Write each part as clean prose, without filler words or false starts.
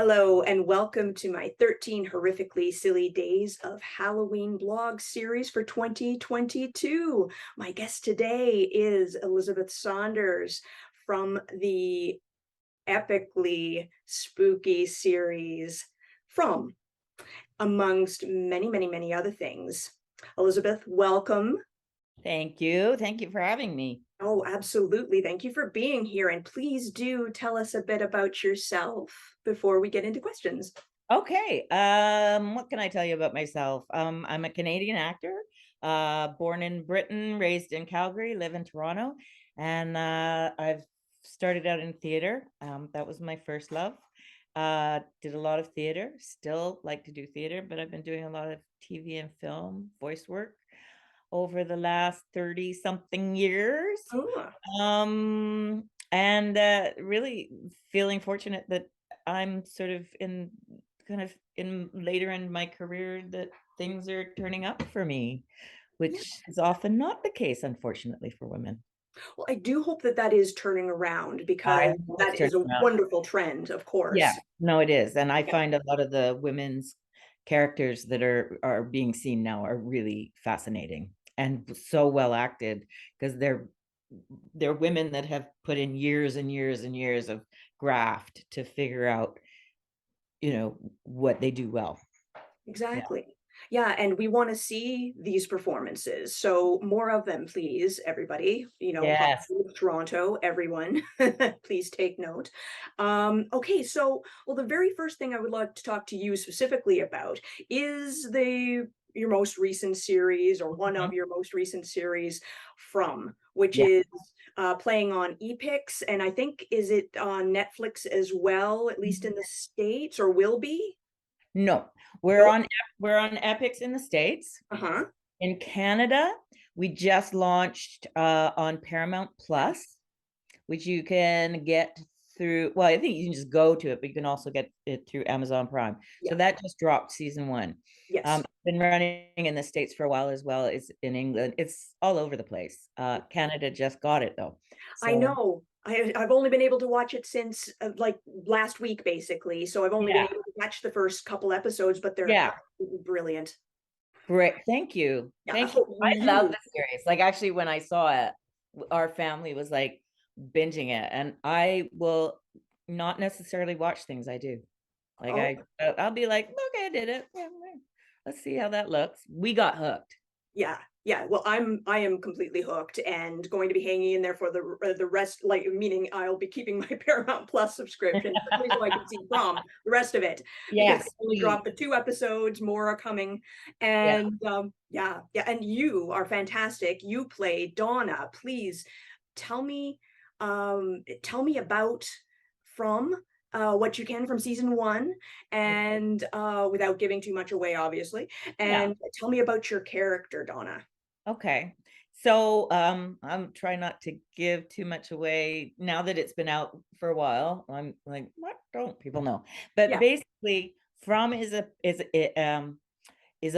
Hello, and welcome to my 13 Horrifically Silly Days of Halloween blog series for 2022. My guest today is Elizabeth Saunders from the epically spooky series From, amongst many, many, many other things. Elizabeth, welcome. Thank you. Thank you for having me. Oh, absolutely. Thank you for being here. And please do tell us a bit about yourself before we get into questions. Okay. What can I tell you about myself? I'm a Canadian actor, born in Britain, raised in Calgary, live in Toronto, and I've started out in theater. That was my first love. Did a lot of theater, still like to do theater, but I've been doing a lot of TV and film voice work over the last 30 something years. Oh, And really feeling fortunate that I'm sort of in kind of in later in my career that things are turning up for me, yeah. which is often not the case, unfortunately, for women. Well, I do hope that that is turning around I because hope it's that is turning a around. wonderful trend, of Yeah, course. no, it is. And I Yeah, find a lot of the women's characters that are being seen now are really fascinating and so well acted because they're women that have put in years and years and years of graft to figure out, what they do well. Yeah. exactly. Yeah, and we want to see these performances. So more of them, please, everybody. Yes. Hollywood, Toronto, everyone, please take note. Okay, so well, the very first thing I would like to talk to you specifically about is the your most recent series or one Mhm. of your most recent series from which Yeah. is playing on Epix, and I think is it on Netflix as well, at least in the States, or will be? No, Nope. we're on Epics in the States. Uh-huh. In Canada, we just launched on Paramount Plus, which you can get through. Well, I think you can just go to it, but you can also get it through Amazon Prime. So Yeah. that just dropped season one. Yes. Been running in the States for a while as well. It's in England. It's all over the place. Canada just got it though. I So know. I've only been able to watch it since, like, last week, basically, so I've only been yeah, able to catch the first couple episodes, but they're yeah. absolutely brilliant. Great. Thank you. Yeah, I Thank you. hope I love you. the series. Like actually when I saw it, our family was like binging it and I will not necessarily watch things I do. Like Oh, I'll be like, okay, I did it. Yeah, let's see how that looks. We got hooked. yeah, yeah, well, I am completely hooked and going to be hanging in there for the rest, like, meaning I'll be keeping my Paramount Plus subscription, especially so I can see From, the rest of it, because they Yes, only please. dropped the 2 episodes, more are coming, Yeah. and, yeah, yeah, and you are fantastic. You play Donna. Please tell me, tell me about From, what you can from season 1, and, without giving too much away, obviously, Yeah. and tell me about your character, Donna. Okay. So I'm trying not to give too much away now that it's been out for a while. I'm like, what don't people know? But Yeah. basically, From is a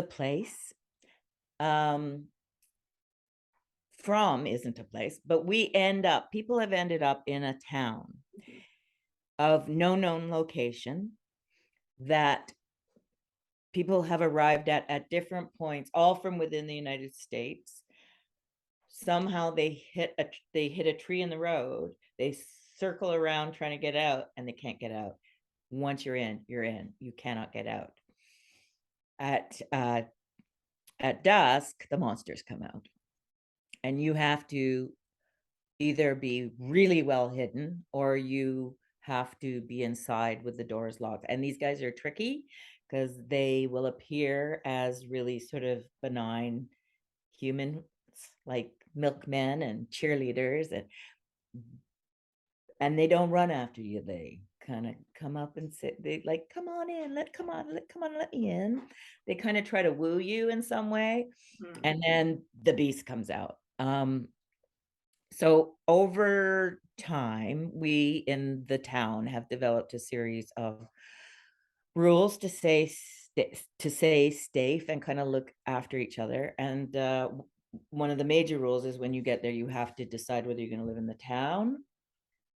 place. Um, From isn't a place, but people have ended up in a town of no known location that people have arrived at different points, all from within the United States. Somehow they hit a tree in the road. They circle around trying to get out and they can't get out. Once you're in, you're in. You cannot get out. At at dusk, the monsters come out. And you have to either be really well hidden or you have to be inside with the doors locked. And these guys are tricky because they will appear as really sort of benign humans, like milkmen and cheerleaders, and they don't run after you. They kind of come up and sit. They like, come on in, let me in. They kind of try to woo you in some way, Mhm. and then the beast comes out. So over time, we in the town have developed a series of rules to stay safe and kind of look after each other. And one of the major rules is when you get there, you have to decide whether you're going to live in the town,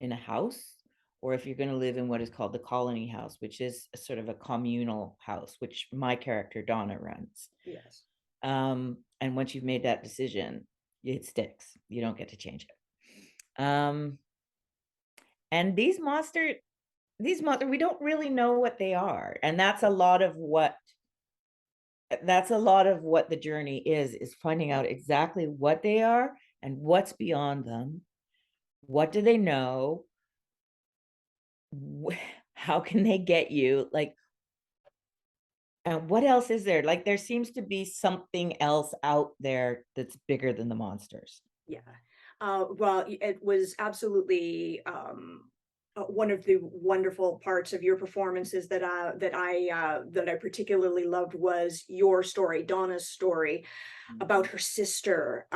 in a house, or if you're going to live in what is called the colony house, which is a sort of a communal house, which my character Donna runs. Yes. And once you've made that decision, it sticks. You don't get to change it. And these monsters, we don't really know what they are. And that's a lot of what the journey is finding out exactly what they are and what's beyond them. What do they know? How can they get you? Like, and what else is there? Like, there seems to be something else out there that's bigger than the monsters. Yeah. Well, it was absolutely one of the wonderful parts of your performances that I particularly loved was your story, Donna's story about her sister.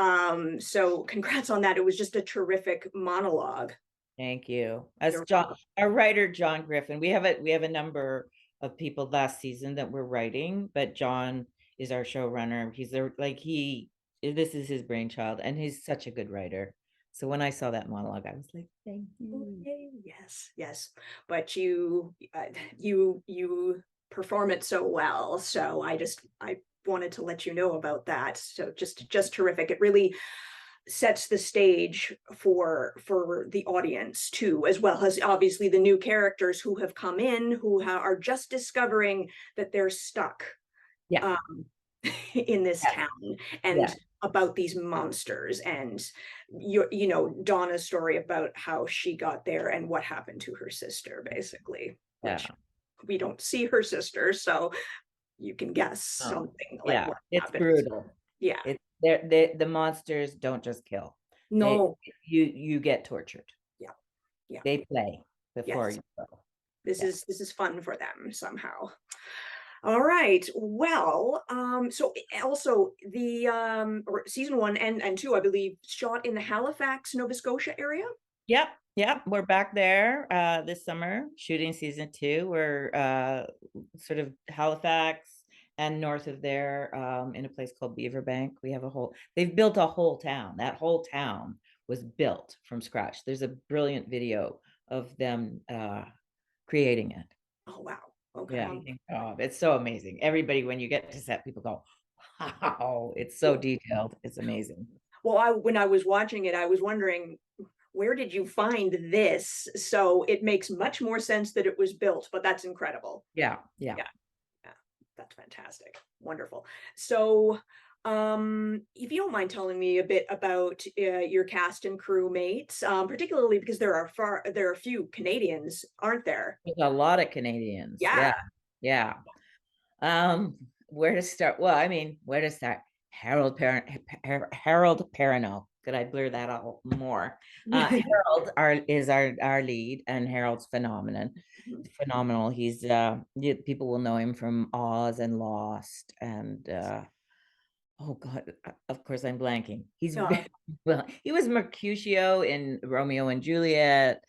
So congrats on that. It was just a terrific monologue. Thank you. As You're John, welcome. our writer, John Griffin, we have a number of people last season that we're writing, but John is our showrunner. He's there, like this is his brainchild, and he's such a good writer. So when I saw that monologue, I was like, thank you. Okay, yes, yes. But you perform it so well. So I wanted to let you know about that. So just terrific. It really sets the stage for the audience too, as well as obviously the new characters who have come in who are just discovering that they're stuck Yeah, um, in this yeah, town and yeah, about these monsters and Donna's story about how she got there and what happened to her sister, basically, which yeah. we don't see her sister, so you can guess Oh, something like yeah. what It's happens. brutal. Yeah. It's the monsters don't just kill. They No. you get tortured. Yeah. Yeah. They play before Yes. you go. This Yeah. is fun for them somehow. All right. Well, so also the or season one and two, I believe, shot in the Halifax, Nova Scotia area. Yep, yep. We're back there this summer shooting season 2. We're sort of Halifax and north of there in a place called Beaverbank. They've built a whole town. That whole town was built from scratch. There's a brilliant video of them creating it. Oh wow. Okay. Yeah, it's so amazing. Everybody, when you get to set, people go, wow, it's so detailed. It's amazing. Well, when I was watching it, I was wondering, where did you find this? So it makes much more sense that it was built, but that's incredible. Yeah, yeah. Yeah, yeah, that's fantastic. Wonderful. So, if you don't mind telling me a bit about your cast and crew mates, particularly because there are a few Canadians, aren't there? There's a lot of Canadians. Yeah. Yeah, yeah. Where to start? Well, I mean, where to start? Harold Perrineau. Could I blur that out more? Harold is our lead, and Harold's phenomenal. He's people will know him from Oz and Lost, and oh God, of course I'm blanking. He's Uh, well, he was Mercutio in Romeo and Juliet,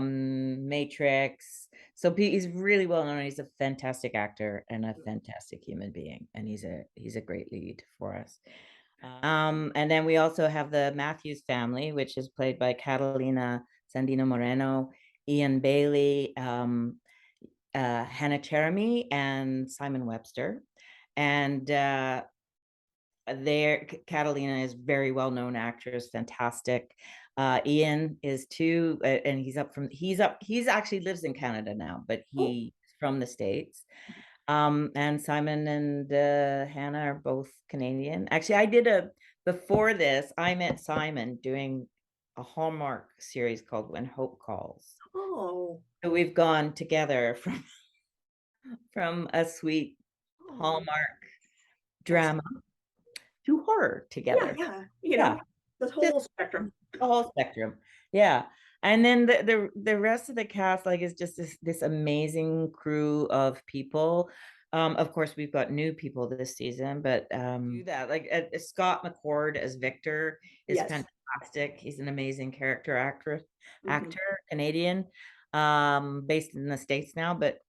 Matrix. So he's really well known. He's a fantastic actor and a fantastic human being, and he's a great lead for us. And then we also have the Matthews family, which is played by Catalina Sandino Moreno, Ian Bailey, Hannah Cherami, and Simon Webster. And there Catalina is very well-known actress, fantastic. Ian is too, and he's actually lives in Canada now, but oh, he's from the States. And Simon and Hannah are both Canadian. Actually, before this, I met Simon doing a Hallmark series called When Hope Calls. oh, So we've gone together from a sweet oh, Hallmark that's drama to horror yeah, together. yeah. Yeah, The just whole spectrum. the whole spectrum. Yeah. And then the rest of the cast, like, is just this amazing crew of people. Of course, we've got new people this season, but that, like, Scott McCord as Victor is Yes. fantastic. He's an amazing Mhm. actor, Canadian, based in the States now, but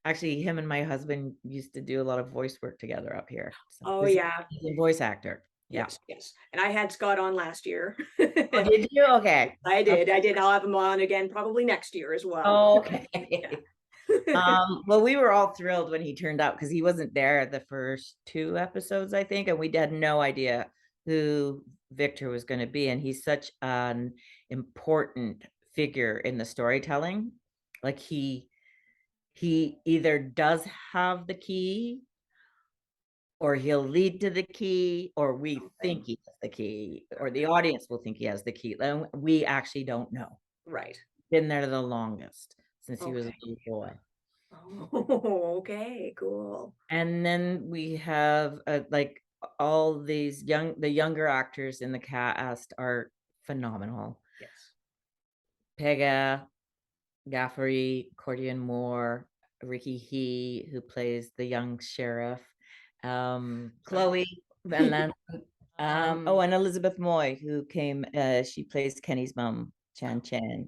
actually him and my husband used to do a lot of voice work together up here. So Oh this is yeah. a voice actor. Yeah. Yes, yes, and I had Scott on last year. Oh, did you? Okay. I Okay. did, I'll have him on again probably next year as well. Okay. Yeah. Well, we were all thrilled when he turned up because he wasn't there the first two episodes, I think, and we had no idea who Victor was going to be. And he's such an important figure in the storytelling. Like he either does have the key or he'll lead to the key, or we Okay. think he has the key, or the audience will think he has the key. And we actually don't know. Right. Been there the longest since he was a Okay. little boy. Oh, okay, cool. And then we have like all these the younger actors in the cast are phenomenal. Yes. Pega, Gaffery, Cordian Moore, Ricky He, who plays the young sheriff, Right. Chloe Van Lant, oh, and Elizabeth Moy, who came, she plays Kenny's mom, Chan Chan.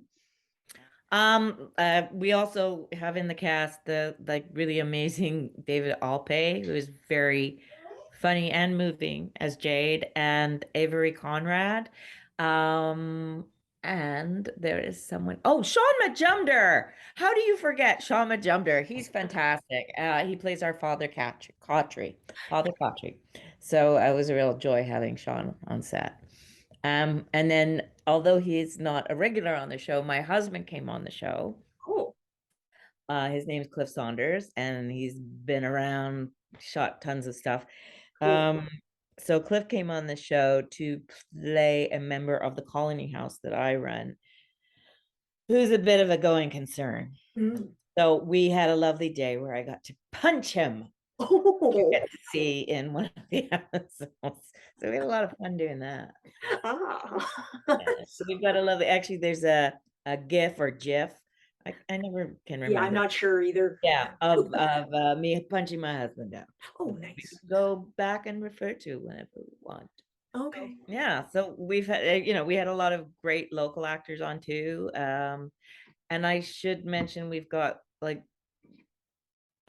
We also have in the cast the like really amazing David Alpay, who is very funny and moving as Jade, and Avery Conrad. Um, and there is someone, oh, Sean Majumder. How do you forget Sean Majumder? He's fantastic. He plays our Father Cautry. So it was a real joy having Sean on set. And then, although he's not a regular on the show, my husband came on the show. Oh, His name's Cliff Saunders, and he's been around, shot tons of stuff. cool. Um, so Cliff came on the show to play a member of the colony house that I run, who's a bit of a going concern. Mm. So we had a lovely day where I got to punch him. You Oh. get to see in one of the episodes. So we had a lot of fun doing that. Ah. Yeah. So we've got a lovely, actually, there's a GIF or GIF. I never can Yeah, I'm remember. not sure either. Yeah, of me punching my husband out. Oh, We nice. can go back and refer to whenever we want. So, Okay. yeah, so we've had, we had a lot of great local actors on too. And I should mention we've got like,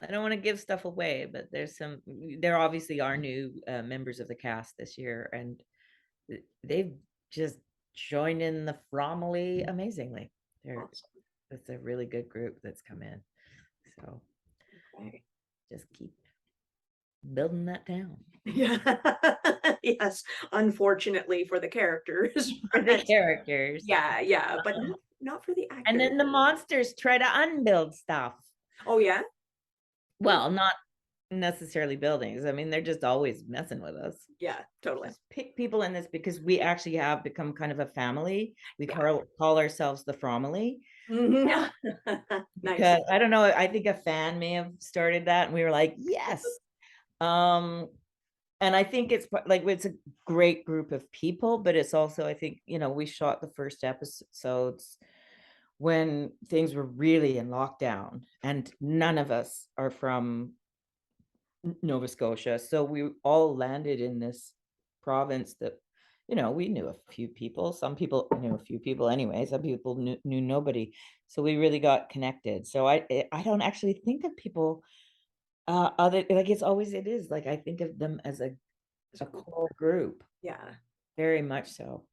I don't want to give stuff away, but there obviously are new members of the cast this year, and they've just joined in the Fromily amazingly. Awesome. It's a really good group that's come in. So Okay. just keep building that down Yeah. Yes, unfortunately for the characters, for the but characters. yeah, yeah, but not for the And actors. then the monsters try to unbuild stuff. Oh, yeah? Oh, Well, not necessarily buildings. I mean, they're just always messing with us. yeah, totally. Just pick people in this because we actually have become kind of a family. We Yeah. call ourselves the Fromily. Mhm. Nice. Because I don't know, I think a fan may have started that, and we were like, yes. Um, and I think it's a great group of people, but it's also, I think, we shot the first episodes when things were really in lockdown, and none of us are from Nova Scotia. So we all landed in this province that, we knew a few people. Some people knew a few people anyway. Some people knew nobody. So we really got connected. So I don't actually think of people other, like, it is like I think of them as It's a cool. core group, Yeah. very much so.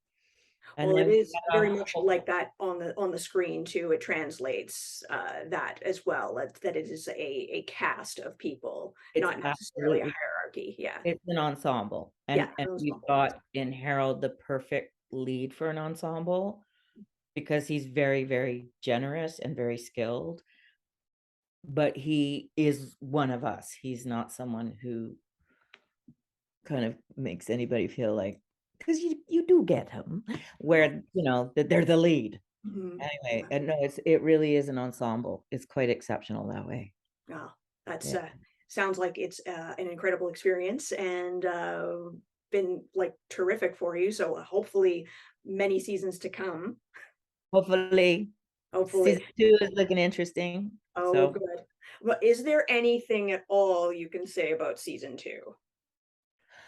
And Well, it then we is have very much like that on the screen too. It translates that as well. That it is a cast of people, it's not necessarily a absolutely, hierarchy. Yeah. it's an ensemble. Yeah. And Those we've levels. got in Harold the perfect lead for an ensemble because he's very, very generous and very skilled, but he is one of us. He's not someone who kind of makes anybody feel like, because you do get him where that they're the lead Mhm. anyway. And no, it really is an ensemble. It's quite exceptional that way. Oh, that's Yeah. sounds like it's an incredible experience and been like terrific for you. So hopefully many seasons to come. Hopefully Hopefully. season 2 is looking interesting, Oh, so good. But is there anything at all you can say about season two?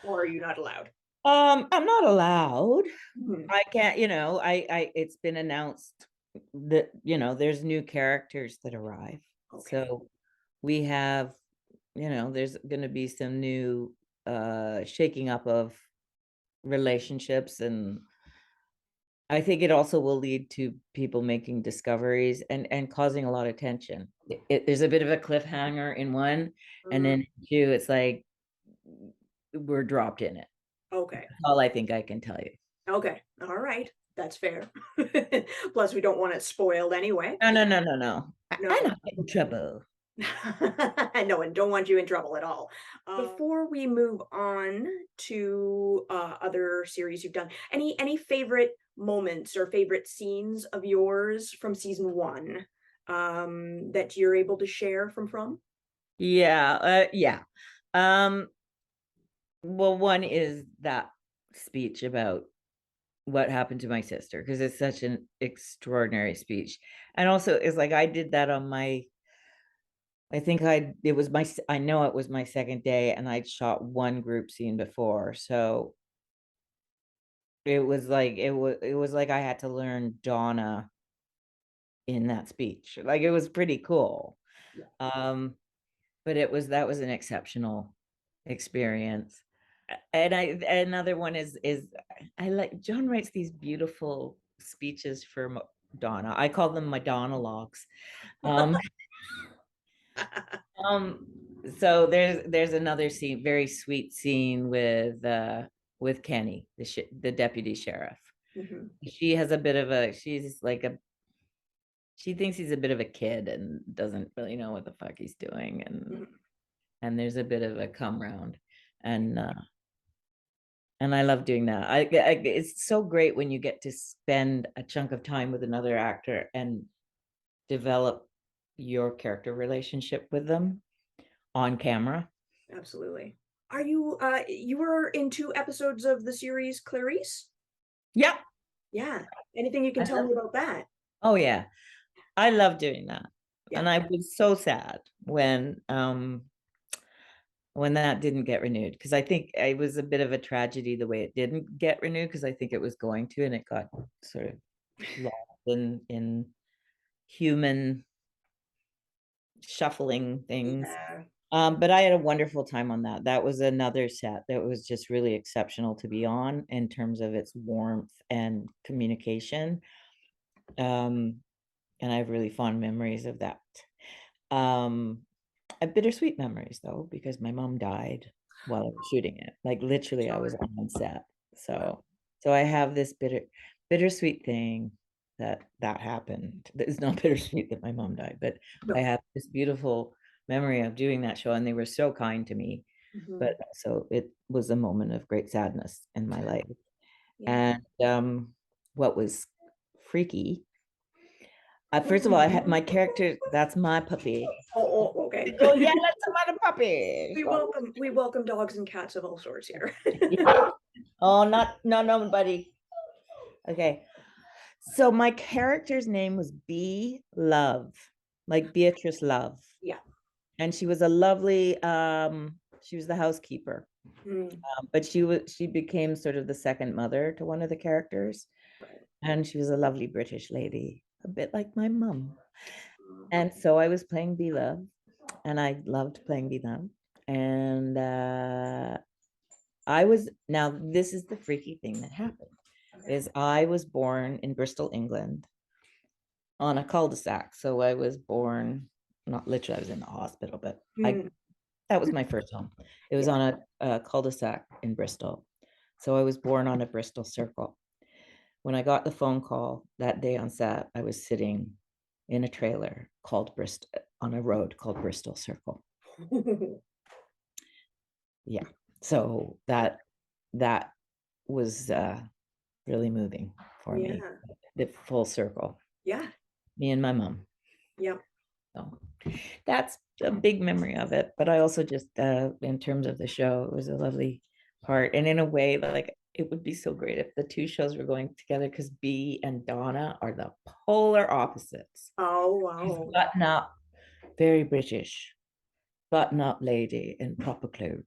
Or are you not allowed? I'm not allowed. Mhm. I can't, I it's been announced that, there's new characters that arrive. Okay. So we have, there's going to be some new shaking up of relationships, and I think it also will lead to people making discoveries and causing a lot of tension. There's a bit of a cliffhanger in one, and Mm, then two, it's like we're dropped in it. okay. That's all I think I can tell you. Okay. All right. That's fair. Plus, we don't want it spoiled anyway. No, no, no, no, no. I'm No. not in trouble. No, and don't want you in trouble at all. Before we move on to other series you've done, any favorite moments or favorite scenes of yours from season one that you're able to share from? Yeah, yeah. Um, well, one is that speech about what happened to my sister, because it's such an extraordinary speech. And also it's like I did that on my I think it was I know it was my second day, and I'd shot one group scene before. So it was like I had to learn Donna in that speech. Like it was pretty cool. Yeah. Um, but that was an exceptional experience. And another one is I like John writes these beautiful speeches for Donna. I call them my Donalogues. Um, um, so there's another scene, very sweet scene with Kenny, the deputy sheriff. Mhm, She has a bit of a she's like a she thinks he's a bit of a kid and doesn't really know what the fuck he's doing, mhm. and there's a bit of a come round, and I love doing that. It's so great when you get to spend a chunk of time with another actor and develop your character relationship with them on camera. Absolutely. Are you you were in 2 episodes of the series Clarice? Yep. Yeah. Anything you can tell me about that? Oh yeah, I love doing that, Yeah. and I was so sad when that didn't get renewed, because I think it was a bit of a tragedy the way it didn't get renewed, because I think it was going to, and it got sort of lost in human shuffling things. Yeah. But I had a wonderful time on that. That was another set that was just really exceptional to be on in terms of its warmth and communication. Um, and I have really fond memories of that. Um, I have bittersweet memories though, because my mom died while I was shooting it. Like literally, I was Sorry. on set. Wow. So I have this bittersweet thing that happened. It's not bittersweet that my mom died, but I No. have this beautiful memory of doing that show, and they were so kind to me. But Mhm. also, it was a moment of great sadness in my life. Yeah. And what was freaky, first of all, I had my character, that's my puppy. Oh, okay. Go yell at some other puppies. We welcome dogs and cats of all sorts here. Oh, not no nobody. Okay. So my character's name was B Love, like Beatrice Love. Yeah. And she was a lovely she was the housekeeper. Mm, But she became sort of the second mother to one of the characters. right. And she was a lovely British lady, a bit like my mum. Mm, And so I was playing B Love, and I loved playing B Love. And I was now this is the freaky thing that happened okay. is I was born in Bristol, England on a cul-de-sac. So I was born, not literally, I was in the hospital, but I Mm, that was my first home. It was yeah. on a cul-de-sac in Bristol. So I was born on a Bristol circle. When I got the phone call that day on set, I was sitting in a trailer called Bristol on a road called Bristol Circle. Yeah. So that was really moving for me. Yeah. The full circle, Yeah. me and my mom. Yeah. So that's a big memory of it. But I also just, in terms of the show, it was a lovely part. And in a way, like it would be so great if the two shows were going together, because B and Donna are the polar opposites. Oh, She's wow. button up, very British, button up lady in proper clothes.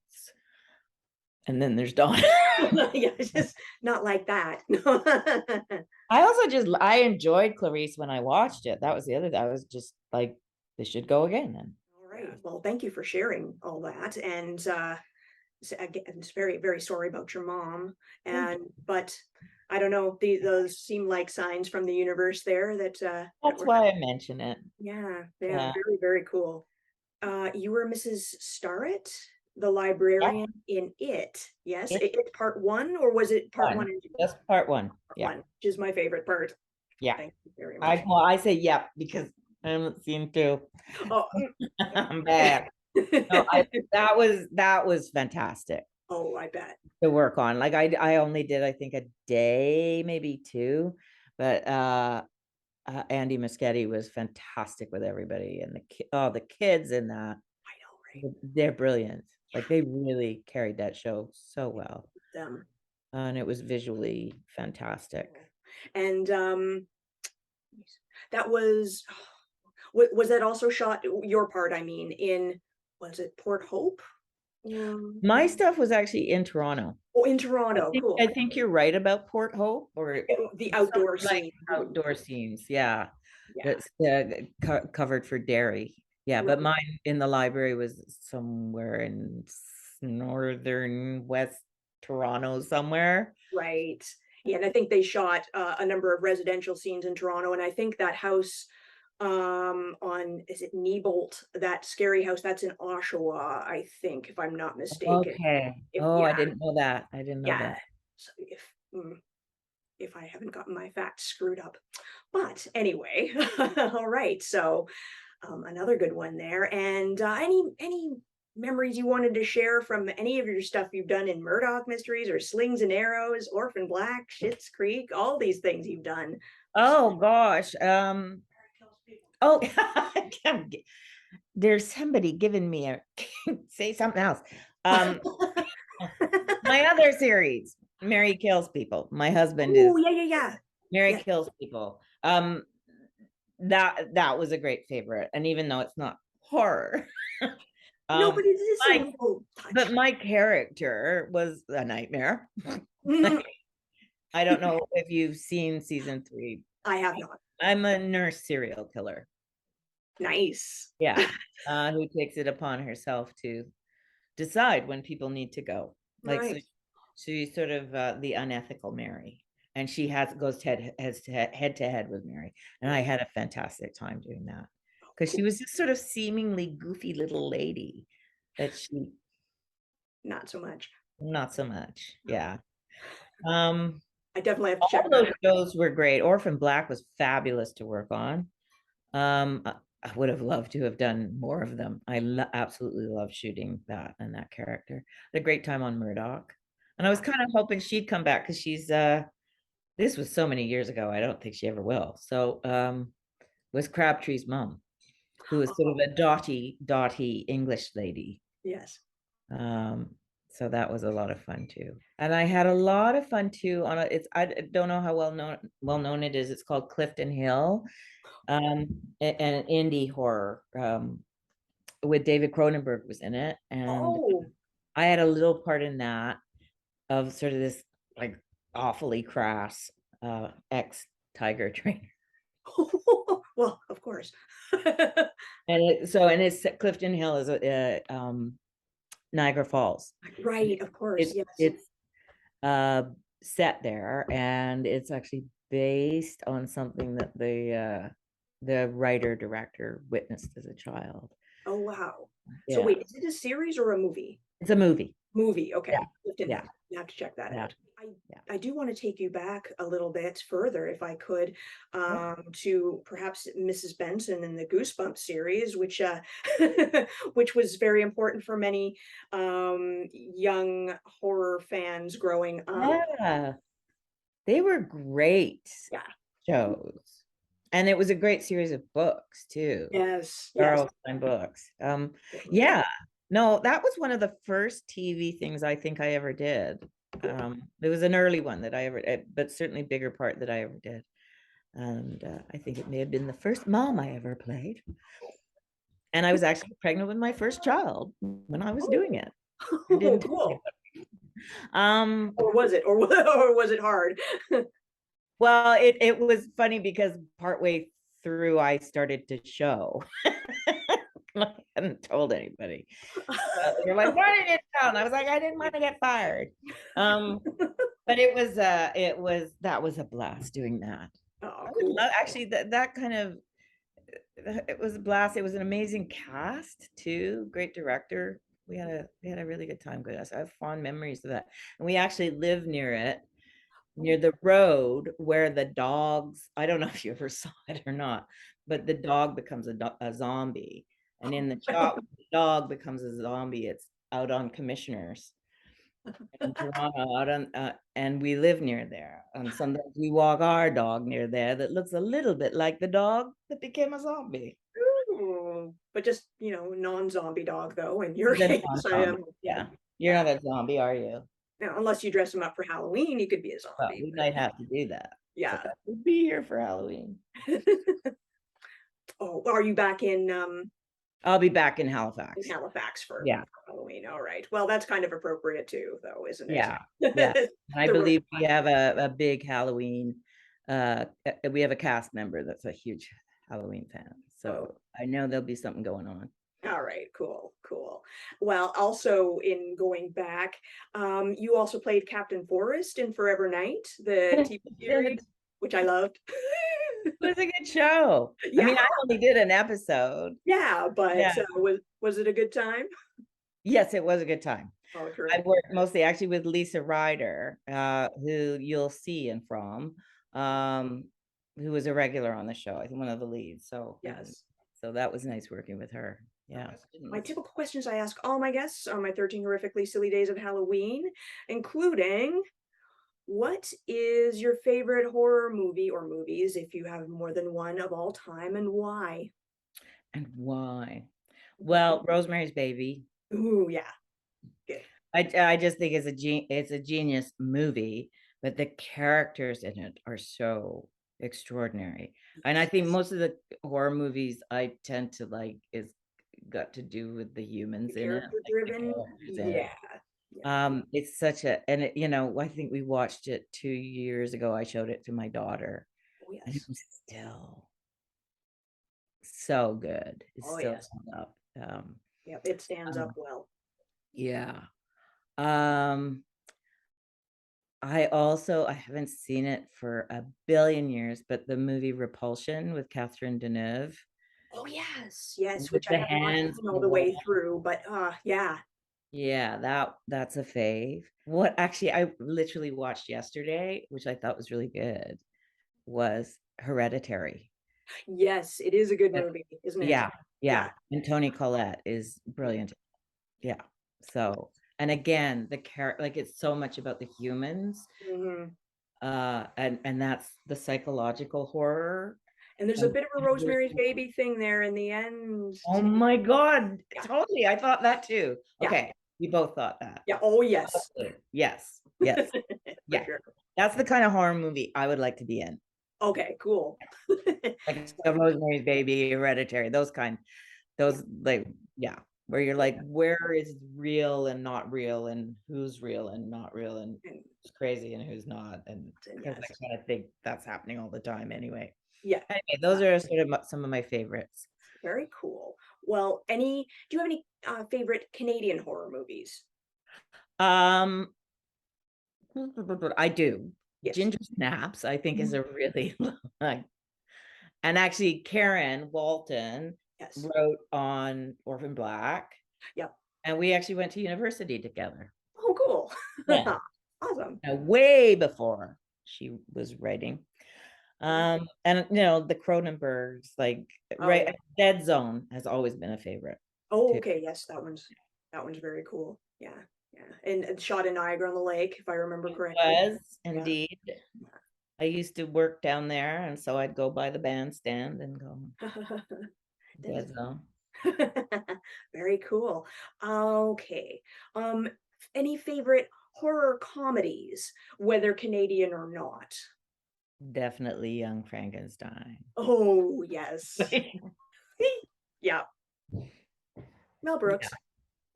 And then there's Donna. Yeah, it's just not like that. I enjoyed Clarice when I watched it. That was the other. I was just like, they should go again. And All right. Well, thank you for sharing all that. And again, it's very, very sorry about your mom. Thank And you. but I don't know, those seem like signs from the universe there that That's were, why I mention it. yeah, yeah, Yeah. very, very cool. You were Mrs. Starrett, the Yeah. librarian in It. Yes, It's it part one, or was it part one. one and two? Just part one. Part Yeah. one, which is my favorite part. Yeah. Thank you very I much. well, I say yeah because I haven't seen two. Oh, I'm bad. No, that was fantastic oh, I bet. to work on. Like I only did I think a day, maybe two, but Andy Muschietti was fantastic with everybody and the kids in that I know, right? they're brilliant. Like they really carried that show so well, Them. and it was visually fantastic. And that was was that also shot your part, I mean, in was it Port Hope? My stuff was actually in Toronto. Oh, in Toronto, I cool. think you're right about Port Hope or The something outdoor like scene. outdoor scenes. Yeah, Yeah, that's covered for dairy. Yeah, but right, mine in the library was somewhere in northern West Toronto somewhere. right. Yeah, and I think they shot a number of residential scenes in Toronto, and I think that house on is it Niebolt, that scary house that's in Oshawa, I think, if I'm not mistaken. Okay. If Oh, I yeah, didn't know that. I didn't know yeah. that. So if I haven't gotten my facts screwed up. But anyway, all right. So another good one there. And any memories you wanted to share from any of your stuff you've done in Murdoch Mysteries or Slings and Arrows, Orphan Black, Schitt's Creek, all these things you've done. Oh gosh. Oh, there's somebody giving me a say something else. Um, my other series, Mary Kills People. My husband Oh is yeah, yeah, yeah. Mary Yeah. Kills People. That was a great favorite, and even though it's not horror, No, but um, it is a my little but touch. my character was a nightmare. Mhm. I don't know if you've seen season 3. I have not. I'm a nurse serial killer. Nice. Yeah, who takes it upon herself to decide when people need to go. Like so, Right. she's sort of the unethical Mary, and she goes head to head with Mary, and I had a fantastic time doing that because she Cool. was this sort of seemingly goofy little lady that she Not so much. not so much. No. Yeah. Um, I definitely have to all check that those out. shows were great. Orphan Black was fabulous to work on. I would have loved to have done more of them. Absolutely love shooting that and that character. Had a great time on Murdoch. And I was Yeah. kind of hoping she'd come back because this was so many years ago. I don't think she ever will. So was Crabtree's mom, who was sort of Oh, a dotty English lady. yes. Um, so that was a lot of fun too. And I had a lot of fun too on it's I don't know how well known it is. It's called Clifton Hill, an indie horror with David Cronenberg was in it, and Oh, I had a little part in that of sort of this like awfully crass ex tiger trainer. well, of course. And it's Clifton Hill is Niagara Falls. Right, of course, It's yes. it's uh set there, and it's actually based on something that the writer director witnessed as a child. Oh, wow. So Yeah, wait, is it a series or a movie? it's a movie. Movie, Yeah, okay. Clifton Hill. yeah, You have to check that yeah, out. yeah. I do want to take you back a little bit further, if I could, Yeah. to perhaps Mrs. Benson and the Goosebumps series, which which was very important for many young horror fans growing up. Yeah, they were great Yeah. shows. And it was a great series of books too. Yes. Yes. Charles Stein books. It really was. Yeah. No, that was one of the first TV things I think I ever did. It was an early one that I ever, but certainly bigger part that I ever did. And I think it may have been the first mom I ever played. And I was actually pregnant with my first child when I was doing it. I Oh, didn't tell you. cool. Um, Or was it? Or, or was it hard? well, it was funny because partway through I started to show. I hadn't told anybody. They're like, "Why did you tell?" And I was like, "I didn't want to get fired." Um, but that was a blast doing that. Oh, I would cool. love actually that kind of it was a blast. It was an amazing cast too. Great director. We had a really good time with us. I have fond memories of that. And we actually live near it, near the road where the dogs, I don't know if you ever saw it or not, but the dog becomes a zombie. And in the shot, the dog becomes a zombie. It's out on Commissioners in Toronto, and we live near there. And sometimes we walk our dog near there that looks a little bit like the dog that became a zombie. Ooh, but just, non-zombie dog though, in your The case, I non-zombie. am. Yeah. You're Yeah. not a zombie, are you? Now, unless you dress him up for Halloween, you could be a Well, zombie, we but might have to do that. So yeah. we'll be here for Halloween. Oh, are you back I'll be back in in Halifax. Halifax Yeah. for Halloween? All right. Well, that's kind of appropriate too, though, isn't it? Yeah. Yeah. And I The road. believe we have a big Halloween. We have a cast member that's a huge Halloween fan. Oh, So I know there'll be something going on. all right. Cool. Cool. Well, also in going back, you also played Captain Forrest in Forever Night, the TV series, It which I loved. was a good show. I Yeah. mean, I only did an episode. Yeah, but Yeah. was it a good time? Yes, it was a good time. Oh, I terrific. worked mostly actually with Lisa Ryder, who you'll see and from, um, who was a regular on the show. I think one of the leads. Yes. So that was nice working with her. Yeah. My typical questions I ask all my guests on my 13 horrifically silly days of Halloween, including what is your favorite horror movie or movies, if you have more than one of all time, and why? And why? Well, Rosemary's Baby. Ooh, yeah, good. I just think it's a genius movie, but the characters in it are so extraordinary. And I think most of the horror movies I tend to like is got to do with the The humans in it, character like the driven, characters in it. yeah, yeah. It's such a and it, I think we watched it 2 years ago. I showed it to my daughter, Oh and it yes, was still so good. It's oh still yes, held up. yep. It stands up Um, well. yeah. Um, I haven't seen it for a billion years, but the movie Repulsion with Catherine Deneuve Oh yes, yes, with which I the have not hands seen on all the the way wall. through, but yeah. Yeah, that's a fave. What actually I literally watched yesterday, which I thought was really good, was Hereditary. Yes, it is a good But movie, isn't it? yeah, Yeah. yeah. And Toni Collette is brilliant. Yeah. So, and again, the character, like it's so much about the humans, Mhm. and that's the psychological horror. And there's a And bit of a Rosemary's Baby thing there in the end oh too. my God, Yeah, totally. I thought that too. yeah, Okay, we both thought that. yeah. Oh, yes. Okay. Yes, yes, For yeah. sure. That's the kind of horror movie I would like to be in. Okay, cool. Like a Rosemary's Baby, Hereditary, Yeah, those like, yeah, where you're yeah, like, where is real and not real, and who's real and not real, and and who's crazy and who's not, and because I yes. kind of think that's happening all the time anyway. Yeah, Anyway, those are sort of some of my favorites. very cool. Well, do you have any, favorite Canadian horror movies? Um, I do. Yes. Ginger Snaps, I think, is Mhm. a really like, and actually Karen Walton Yes. wrote on Orphan Black, Yep. and we actually went to university together. Oh, cool. Yeah, Awesome. way before she was writing. Mhm. And the Cronenbergs, like Oh, right, yeah. Dead Zone has always been a favorite Oh, too. okay, yes, that one's very cool. Yeah, yeah, and shot in Niagara on the Lake, if I remember It correctly. was Yeah. indeed. I used to work down there, and so I'd go by the bandstand and go That is Dead Zone. very cool. Okay. Um, any favorite horror comedies, whether Canadian or not? Definitely Young Frankenstein. Oh, yes. Yeah, Mel Yeah, Brooks,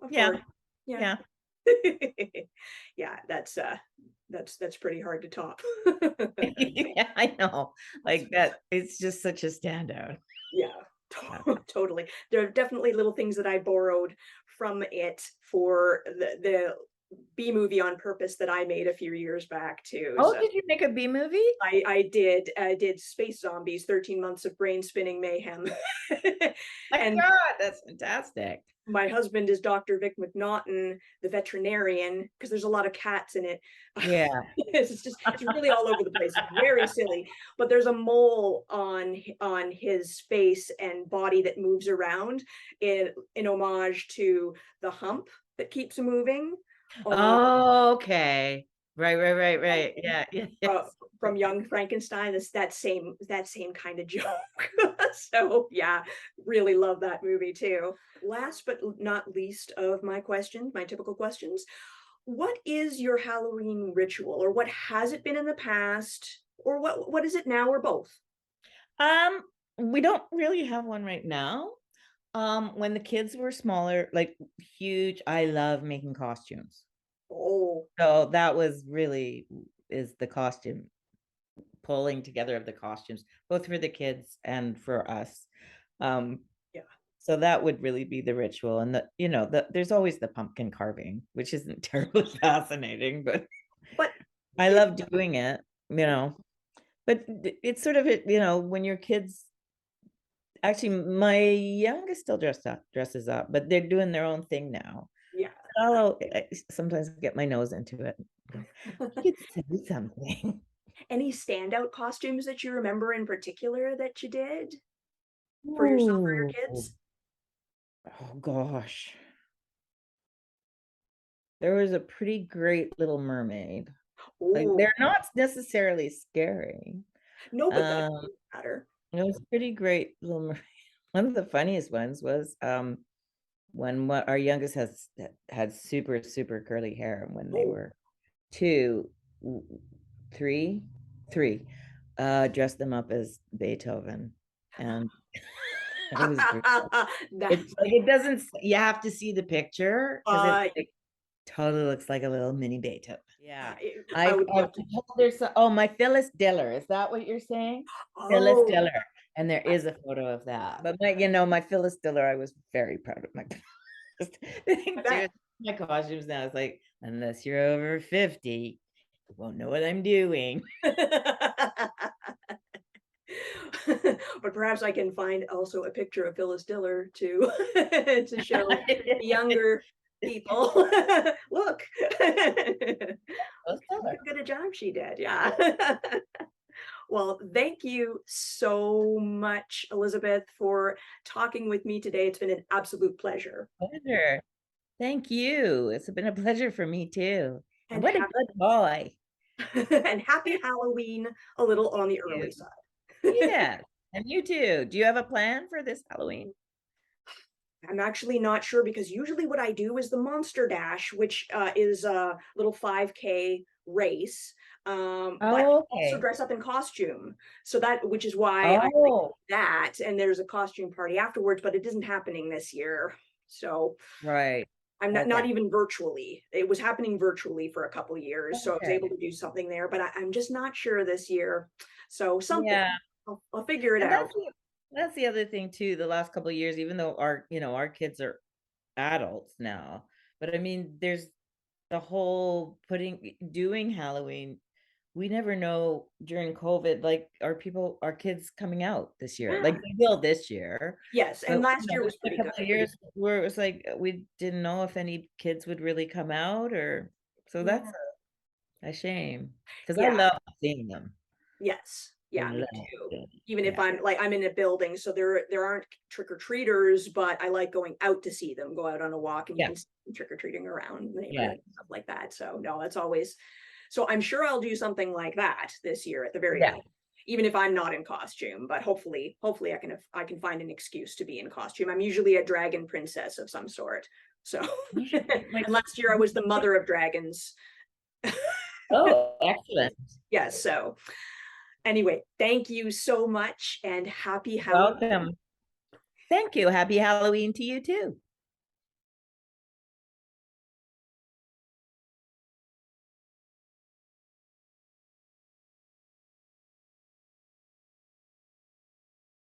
of yeah, course. Yeah. yeah. Yeah, that's pretty hard to top. Yeah, I know. Like that, it's just such a standout. Yeah. Totally. There are definitely little things that I borrowed from it for the B movie on purpose that I made a few years back too. Oh, So did you make a B movie? I did Space Zombies, 13 Months of Brain Spinning Mayhem. My And God, that's fantastic. my husband is Dr. Vic McNaughton, the veterinarian, because there's a lot of cats in it. Yeah. It's really all over the place. It's very silly. But there's a mole on his face and body that moves around in homage to the hump that keeps moving on Oh, okay. Right. Yeah, yeah, uh, yes. from Young Frankenstein. It's that same kind of joke. So yeah, really love that movie too. Last but not least of my questions, my typical questions, what is your Halloween ritual, or what has it been in the past, or what is it now, or both? Um, we don't really have one right now. When the kids were smaller, like huge, I love making costumes. Oh, So that was really is the costume pulling together of the costumes, both for the kids and for us. Um, yeah. so that would really be the ritual. And there's always the pumpkin carving, which isn't terribly fascinating, but But I it love doing it, you know. But it's sort of when your kids actually my youngest still dresses up, but they're doing their own thing now. yeah. I sometimes get my nose into it. Go, you could say something. Any standout costumes that you remember in particular that you did for yourself or your Ooh, kids? oh gosh. There was a pretty great Little Mermaid. Like Oh, they're not necessarily scary. no, but that Um, doesn't matter. it was pretty great Little Mermaid. One of the funniest ones was when our youngest has had super super curly hair when they Oh. were two, three, three, dressed them up as Beethoven, and it was great. That's It's like it doesn't. You have to see the picture because it uh, like totally looks like a little mini Beethoven. Yeah, I would I've love to. told there's oh my Phyllis Diller. Is that what you're saying? Phyllis Oh, Diller, and there is a photo of that. But my Phyllis Diller, I was very proud of my. The I thing too, bet. is my costumes now is like unless you're over 50, you won't know what I'm doing. But perhaps I can find also a picture of Phyllis Diller to to show younger people. Look, Phyllis look Diller. how good a job she did. Yeah. Well, thank you so much, Elizabeth, for talking with me today. It's been an absolute pleasure. Pleasure. Thank you. It's been a pleasure for me too. And And what a happy good boy. and happy Halloween a little on the You. early side. Yeah. And you too. Do you have a plan for this Halloween? I'm actually not sure because usually what I do is the Monster Dash, which is a little 5K race. But I Oh, also okay. dress up in costume. So which is why I like Oh, that. And there's a costume party afterwards, but it isn't happening this year. So right. I'm not Okay. even virtually. It was happening virtually for a couple of years. So I was able Okay. to do something there, but I'm just not sure this year. So something. Yeah. I'll figure it And out. that's the other thing too, the last couple of years, even though our kids are adults now, but I mean, there's the whole doing Halloween. We never know during COVID, like our kids coming out this year? Like Yeah. they will this year, Yes. And but last year there's was been a pretty couple good. of years where it was like we didn't know if any kids would really come out or so that's Yeah. a shame because I Yeah. love seeing them. Yes. I Yeah, me love too. seeing them. Even if Yeah. I'm in a building, so there aren't trick-or-treaters, but I like going out to see them, go out on a walk and you Yeah. can see them trick-or-treating around the Yeah. neighborhood and stuff like that. So no, that's always so I'm sure I'll do something like that this year at the very Yeah. least. Even if I'm not in costume, but hopefully I can find an excuse to be in costume. I'm usually a dragon princess of some sort. So You should and meet my last year I was the mother of dragons. Oh, excellent. Yes, so anyway, thank you so much and happy Halloween. Welcome. Thank you. Happy Halloween to you too.